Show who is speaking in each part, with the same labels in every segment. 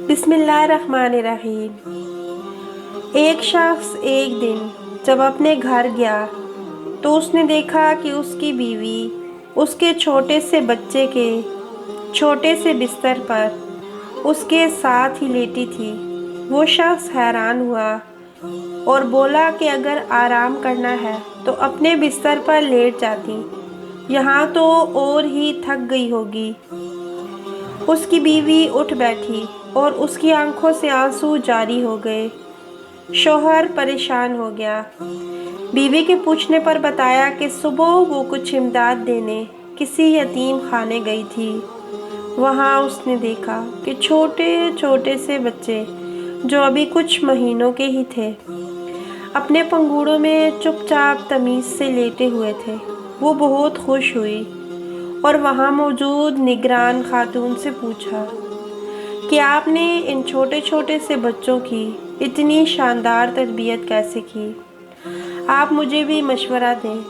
Speaker 1: बिस्मिल्लाहिर्रहमानिर्रहीम। एक शख्स एक दिन जब अपने घर गया तो उसने देखा कि उसकी बीवी उसके छोटे से बच्चे के छोटे से बिस्तर पर उसके साथ ही लेटी थी। वो शख्स हैरान हुआ और बोला कि अगर आराम करना है तो अपने बिस्तर पर लेट जाती, यहाँ तो और ही थक गई होगी। उसकी बीवी उठ बैठी और उसकी आंखों से आंसू जारी हो गए। शौहर परेशान हो गया। बीवी के पूछने पर बताया कि सुबह वो कुछ इमदाद देने किसी यतीम खाने गई थी। वहाँ उसने देखा कि छोटे छोटे से बच्चे जो अभी कुछ महीनों के ही थे अपने पंगूड़ों में चुपचाप तमीज़ से लेटे हुए थे। वो बहुत खुश हुई और वहाँ मौजूद निगरान खातून से पूछा कि आपने इन छोटे छोटे से बच्चों की इतनी शानदार तरबियत कैसे की? आप मुझे भी मशवरा दें,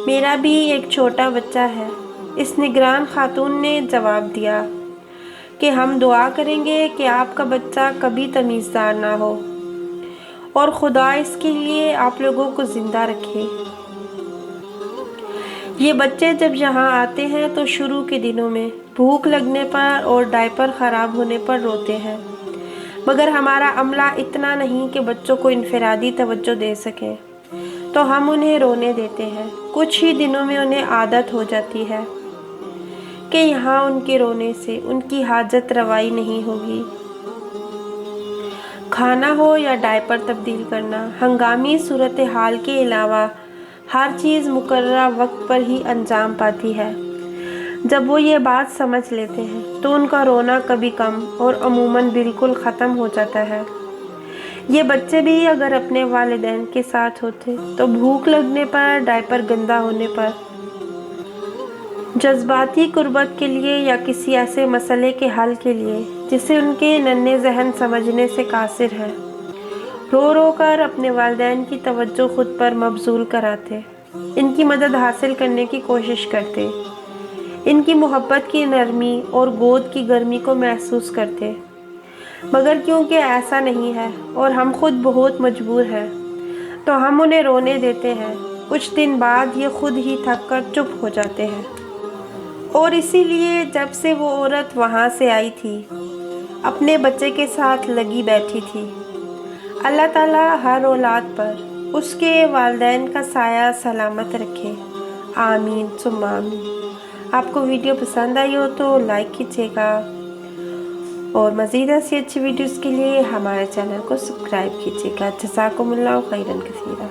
Speaker 1: मेरा भी एक छोटा बच्चा है। इस निगरान खातून ने जवाब दिया कि हम दुआ करेंगे कि आपका बच्चा कभी तमीज़दार ना हो और खुदा इसके लिए आप लोगों को ज़िंदा रखे। ये बच्चे जब यहाँ आते हैं तो शुरू के दिनों में भूख लगने पर और डायपर ख़राब होने पर रोते हैं, मगर हमारा अमला इतना नहीं कि बच्चों को इनफरादी तवज्जो दे सके, तो हम उन्हें रोने देते हैं। कुछ ही दिनों में उन्हें आदत हो जाती है कि यहाँ उनके रोने से उनकी हाजत रवाई नहीं होगी। खाना हो या डायपर तब्दील करना, हंगामी सूरत हाल के अलावा हर चीज़ मुकर्ररा वक्त पर ही अंजाम पाती है। जब वो ये बात समझ लेते हैं तो उनका रोना कभी कम और अमूमन बिल्कुल ख़त्म हो जाता है। ये बच्चे भी अगर अपने वालिदैन के साथ होते तो भूख लगने पर, डायपर गंदा होने पर, जज्बाती कुर्बत के लिए या किसी ऐसे मसले के हल के लिए जिसे उनके नन्हे जहन समझने से कासिर है, रो रो कर अपने वालिदैन की तवज्जो खुद पर मबजूल कराते, इनकी मदद हासिल करने की कोशिश करते, इनकी मोहब्बत की नरमी और गोद की गर्मी को महसूस करते। मगर क्योंकि ऐसा नहीं है और हम खुद बहुत मजबूर हैं, तो हम उन्हें रोने देते हैं। कुछ दिन बाद ये खुद ही थक कर चुप हो जाते हैं। और इसीलिए जब से वो औरत वहाँ से आई थी, अपने बच्चे के साथ लगी बैठी थी। अल्लाह ताला हर औलाद पर उसके वालिदैन का साया सलामत रखे। आमीन सुम्मा आमीन। आपको वीडियो पसंद आई हो तो लाइक कीजिएगा और मज़ीद ऐसी अच्छी वीडियोस के लिए हमारे चैनल को सब्सक्राइब कीजिएगा। जज़ाकुमुल्लाहु खैरन कसीरा।